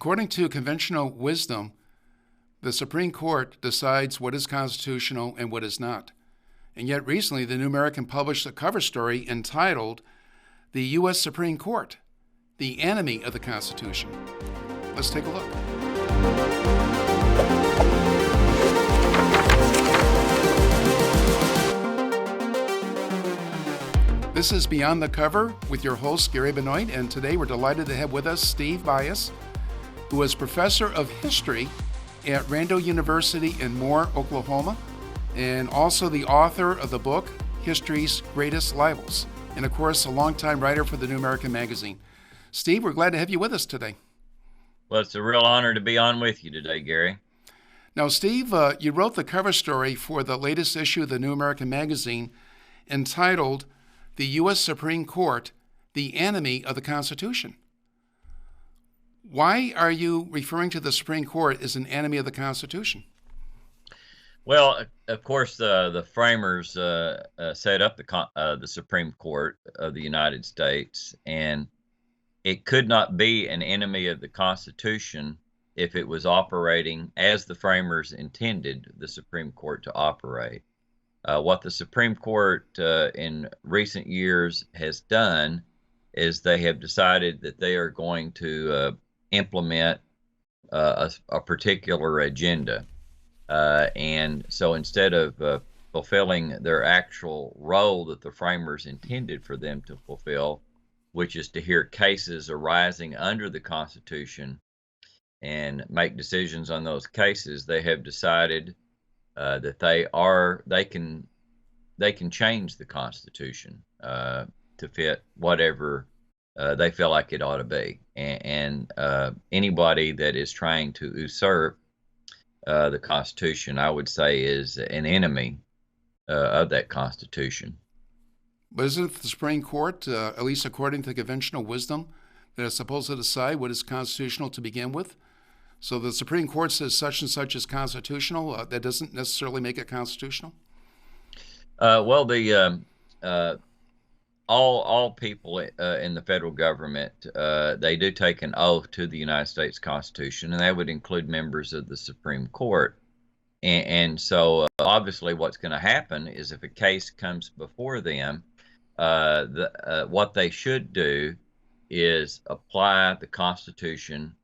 According to conventional wisdom, the Supreme Court decides what is constitutional and what is not. And yet recently, the New American published a cover story entitled, "The U.S. Supreme Court, the Enemy of the Constitution." Let's take a look. This is Beyond the Cover with your host, Gary Benoit, and today we're delighted to have with us Steve Byas, who is professor of history at Randall University in Moore, Oklahoma, and also the author of the book, History's Greatest Libels, and of course, a longtime writer for the New American Magazine. Steve, we're glad to have you with us today. Well, it's a real honor to be on with you today, Gary. Now, Steve, you wrote the cover story for the latest issue of the New American Magazine entitled, "The U.S. Supreme Court, the Enemy of the Constitution." Why are you referring to the Supreme Court as an enemy of the Constitution? Well, of course, the framers set up the Supreme Court of the United States, and it could not be an enemy of the Constitution if it was operating as the framers intended the Supreme Court to operate. What the Supreme Court in recent years has done is they have decided that they are going to implement a particular agenda. And so instead of fulfilling their actual role that the framers intended for them to fulfill, which is to hear cases arising under the Constitution and make decisions on those cases, they have decided that they can change the Constitution to fit whatever they feel like it ought to be, and anybody that is trying to usurp the Constitution, I would say, is an enemy of that Constitution. But isn't the Supreme Court, at least according to conventional wisdom, that is supposed to decide what is constitutional to begin with? So the Supreme Court says such and such is constitutional. That doesn't necessarily make it constitutional? Well, all people in the federal government, they do take an oath to the United States Constitution, and that would include members of the Supreme Court. And so obviously what's going to happen is if a case comes before them, what they should do is apply the Constitution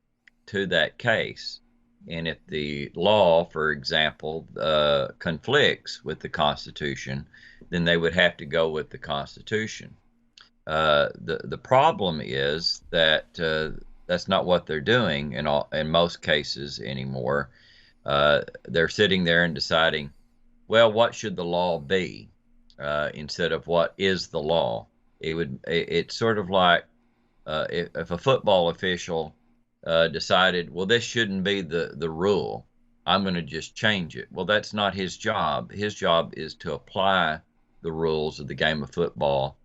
to that case. And if the law, for example, conflicts with the Constitution, then they would have to go with the Constitution. The problem is that that's not what they're doing in most cases anymore. They're sitting there and deciding, well, what should the law be instead of what is the law. It's sort of like if a football official decided, well, this shouldn't be the rule, I'm going to just change it. Well, that's not his job. His job is to apply the rules of the game of football.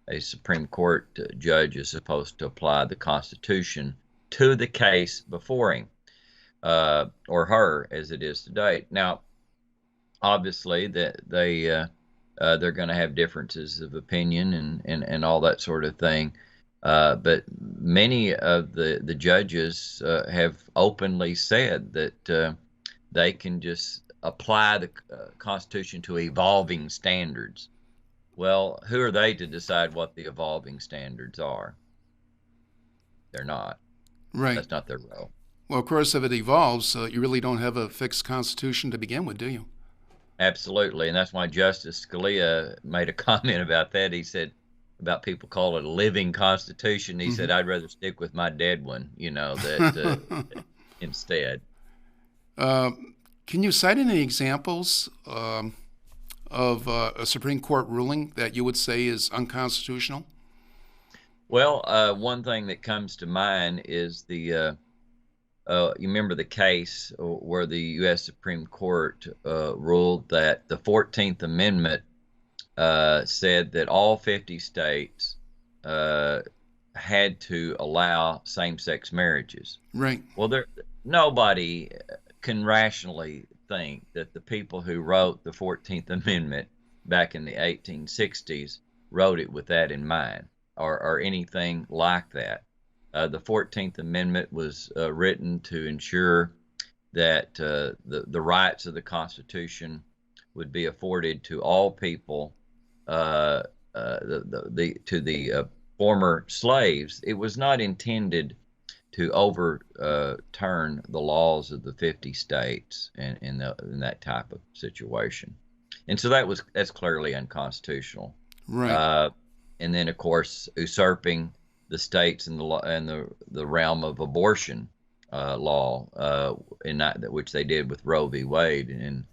A Supreme Court judge is supposed to apply the Constitution to the case before him, or her, as it is today. Now, obviously, that they're going to have differences of opinion and all that sort of thing. But many of the judges have openly said that they can just apply the Constitution to evolving standards. Well, who are they to decide what the evolving standards are? They're not. Right. That's not their role. Well, of course, if it evolves, you really don't have a fixed Constitution to begin with, do you? Absolutely, and that's why Justice Scalia made a comment about that. He said, about people call it a living Constitution. He said, I'd rather stick with my dead one, that instead. Can you cite any examples of a Supreme Court ruling that you would say is unconstitutional? Well, one thing that comes to mind is you remember the case where the U.S. Supreme Court ruled that the 14th Amendment said that all 50 states had to allow same-sex marriages. Right. Well, nobody can rationally think that the people who wrote the 14th Amendment back in the 1860s wrote it with that in mind, or anything like that. The 14th Amendment was written to ensure that the rights of the Constitution would be afforded to all people, to the former slaves. It was not intended to overturn the laws of the 50 states in that type of situation, and so that's clearly unconstitutional. Right. Uh, and then, of course, usurping the states in the realm of abortion law, which they did with Roe v. Wade in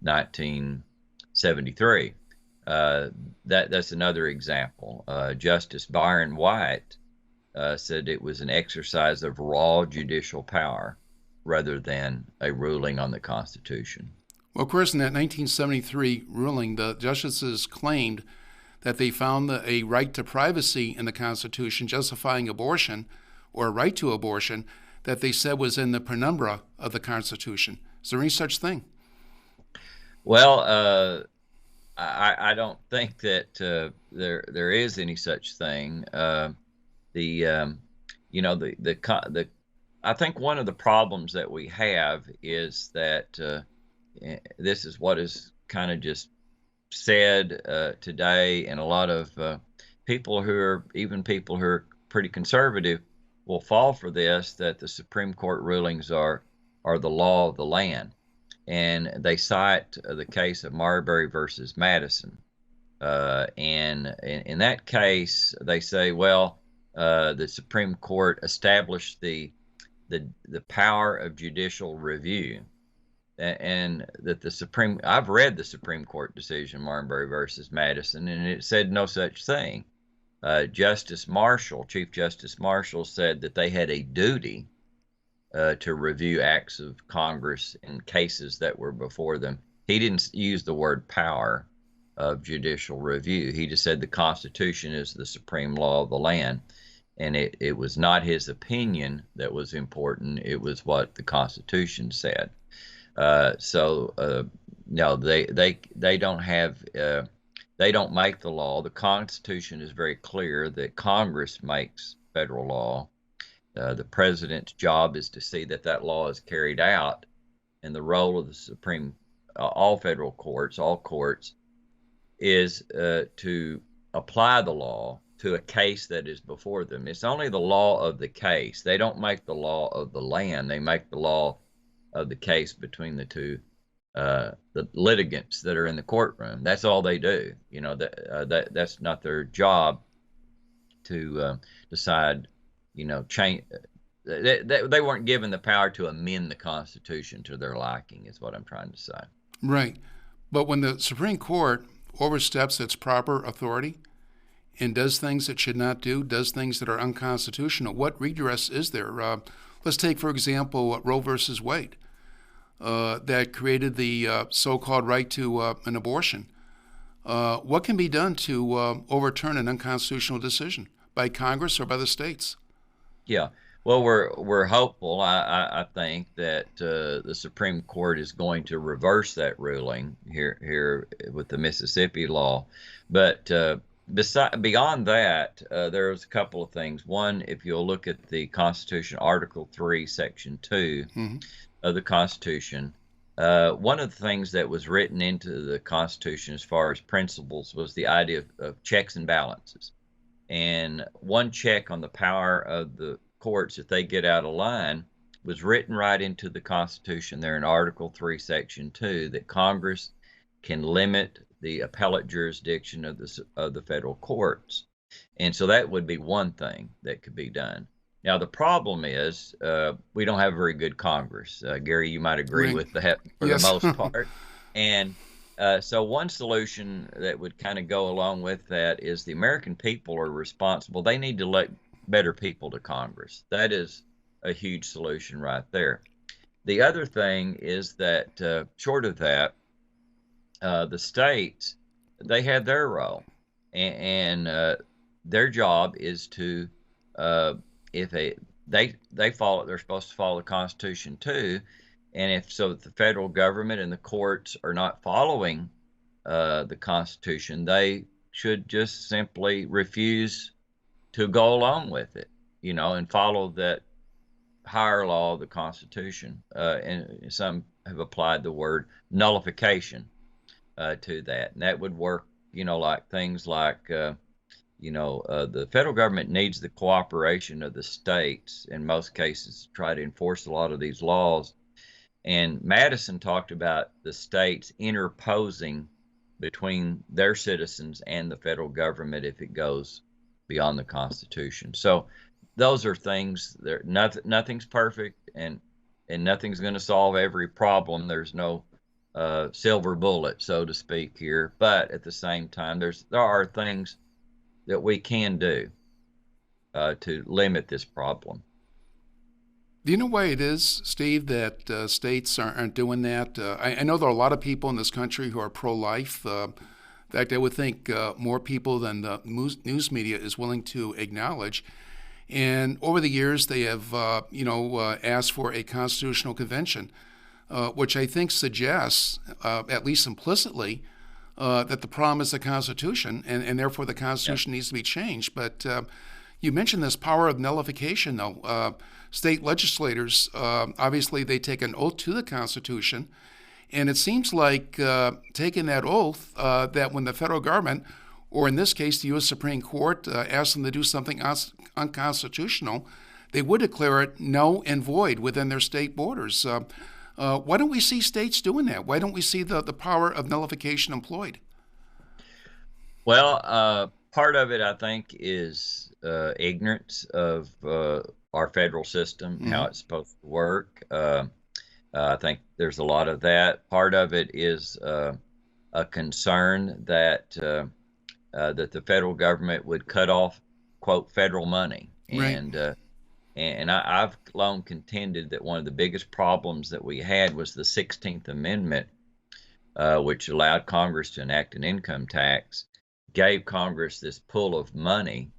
1973. That's another example. Justice Byron White said it was an exercise of raw judicial power rather than a ruling on the Constitution. Well, of course, in that 1973 ruling, the justices claimed that they found a right to privacy in the Constitution justifying abortion, or a right to abortion, that they said was in the penumbra of the Constitution. Is there any such thing? Well, I don't think that there is any such thing. The you know the I think one of the problems that we have is that this is what is kind of just said today, and a lot of people who are pretty conservative will fall for this, that the Supreme Court rulings are the law of the land, and they cite the case of Marbury versus Madison, and in that case they say, well, the Supreme Court established the power of judicial review, and that I've read the Supreme Court decision Marbury versus Madison, and it said no such thing. Chief Justice Marshall, said that they had a duty to review acts of Congress in cases that were before them. He didn't use the word power of judicial review. He just said the Constitution is the supreme law of the land. And it was not his opinion that was important. It was what the Constitution said. No, they don't have, they don't make the law. The Constitution is very clear that Congress makes federal law. The president's job is to see that that law is carried out, and the role of the all federal courts, all courts, is to apply the law to a case that is before them. It's only the law of the case. They don't make the law of the land. They make the law of the case between the two, the litigants that are in the courtroom. That's all they do. You know, that's not their job to decide, you know, change. They weren't given the power to amend the Constitution to their liking, is what I'm trying to say. Right. But when the Supreme Court oversteps its proper authority and does things it should not do, does things that are unconstitutional, what redress is there? Let's take, for example, Roe versus Wade, that created the so-called right to an abortion. What can be done to overturn an unconstitutional decision by Congress or by the states? Yeah. Well, we're hopeful. I think that the Supreme Court is going to reverse that ruling here with the Mississippi law. But beyond that, there's a couple of things. One, if you'll look at the Constitution, Article 3, Section 2 of the Constitution, one of the things that was written into the Constitution as far as principles was the idea of checks and balances. And one check on the power of the courts, if they get out of line, was written right into the Constitution there in Article 3, Section 2, that Congress can limit the appellate jurisdiction of the federal courts. And so that would be one thing that could be done. Now, the problem is we don't have a very good Congress. Gary, you might agree with that for Yes. the most part. And so one solution that would kind of go along with that is the American people are responsible. They need to elect better people to Congress. That is a huge solution right there. The other thing is that short of that, the states, they have their role, and their job is to, if they follow, they're supposed to follow the Constitution too, and if the federal government and the courts are not following the Constitution, they should just simply refuse to go along with it. and follow that higher law of the Constitution. And some have applied the word nullification to that. And that would work, like things like, the federal government needs the cooperation of the states in most cases to try to enforce a lot of these laws. And Madison talked about the states interposing between their citizens and the federal government if it goes beyond the Constitution. So those are things that nothing's perfect, and nothing's going to solve every problem. There's no silver bullet, so to speak, here. But at the same time, there are things that we can do to limit this problem. Do you know why it is, Steve, that states aren't doing that? I know there are a lot of people in this country who are pro-life. In fact, I would think more people than the news media is willing to acknowledge. And over the years, they have, asked for a constitutional convention, which I think suggests, at least implicitly, that the problem is the Constitution, and therefore the Constitution needs to be changed. But you mentioned this power of nullification, though. State legislators, obviously, they take an oath to the Constitution, and it seems like taking that oath, that when the federal government, or in this case the U.S. Supreme Court, asks them to do something unconstitutional, they would declare it null and void within their state borders. Why don't we see states doing that? Why don't we see the power of nullification employed? Well, part of it, I think, is ignorance of our federal system, how it's supposed to work. I think there's a lot of that. Part of it is a concern that the federal government would cut off, quote, federal money. Right. And I've long contended that one of the biggest problems that we had was the 16th Amendment, which allowed Congress to enact an income tax, gave Congress this pool of money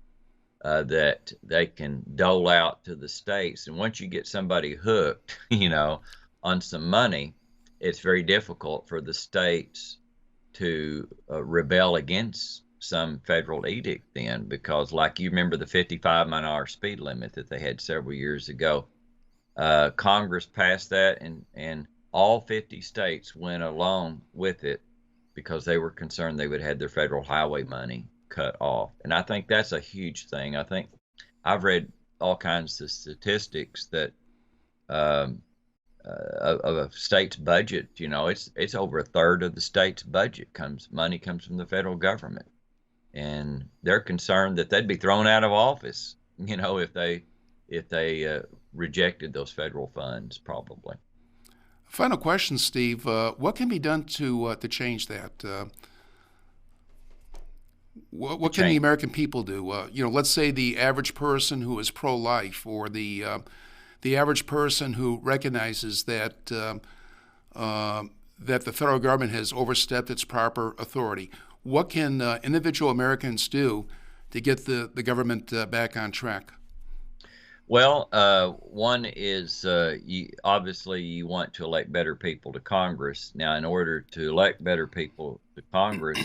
that they can dole out to the states. And once you get somebody hooked, on some money, it's very difficult for the states to rebel against some federal edict then, because like you remember the 55-mile-an-hour speed limit that they had several years ago, Congress passed that, and all 50 states went along with it because they were concerned they would have their federal highway money cut off. And I think that's a huge thing. I think I've read all kinds of statistics that of a state's budget, it's over a third of the state's budget money comes from the federal government. And they're concerned that they'd be thrown out of office, if they rejected those federal funds, probably. Final question, Steve. What can be done to change that? What can the American people do? Let's say the average person who is pro-life, or the average person who recognizes that that the federal government has overstepped its proper authority. What can individual Americans do to get the government back on track? Well, one is obviously you want to elect better people to Congress. Now, in order to elect better people to Congress,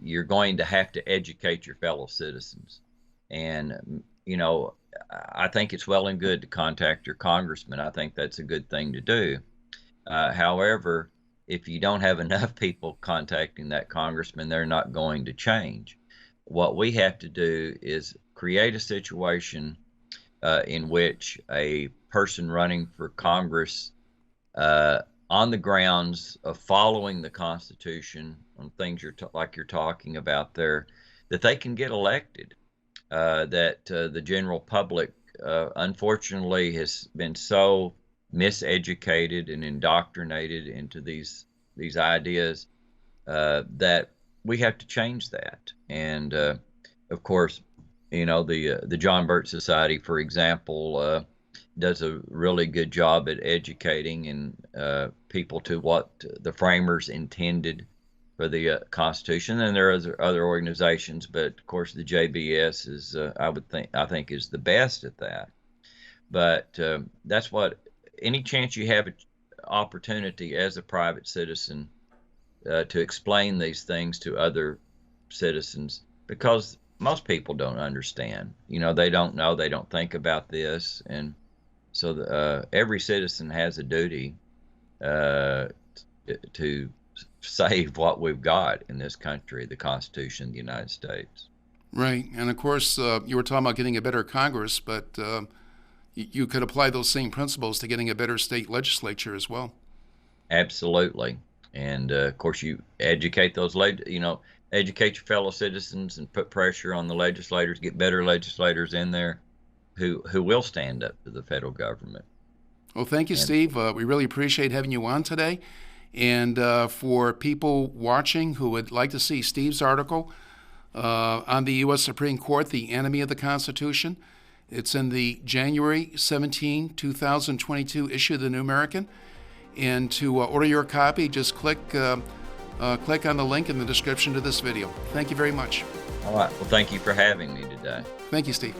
you're going to have to educate your fellow citizens. And, I think it's well and good to contact your congressman. I think that's a good thing to do. However, if you don't have enough people contacting that congressman, they're not going to change. What we have to do is create a situation in which a person running for Congress on the grounds of following the Constitution, on things like you're talking about there, that they can get elected. That the general public, unfortunately, has been so miseducated and indoctrinated into these ideas that we have to change that. And of course, the John Birch Society, for example, does a really good job at educating and people to what the framers intended for the Constitution. And there are other organizations, but of course the JBS is, I think is the best at that. But that's what, any chance you have an opportunity as a private citizen to explain these things to other citizens, because most people don't understand. They don't know, they don't think about this, and so every citizen has a duty to save what we've got in this country, the Constitution of the United States. Right. And of course, you were talking about getting a better Congress, but you could apply those same principles to getting a better state legislature as well. Absolutely. And of course, you educate educate your fellow citizens and put pressure on the legislators, get better legislators in there who will stand up to the federal government. Well, thank you, Steve. We really appreciate having you on today. And for people watching who would like to see Steve's article on the U.S. Supreme Court, The Enemy of the Constitution, it's in the January 17, 2022 issue of the New American. And to order your copy, just click on the link in the description to this video. Thank you very much. All right. Well, thank you for having me today. Thank you, Steve.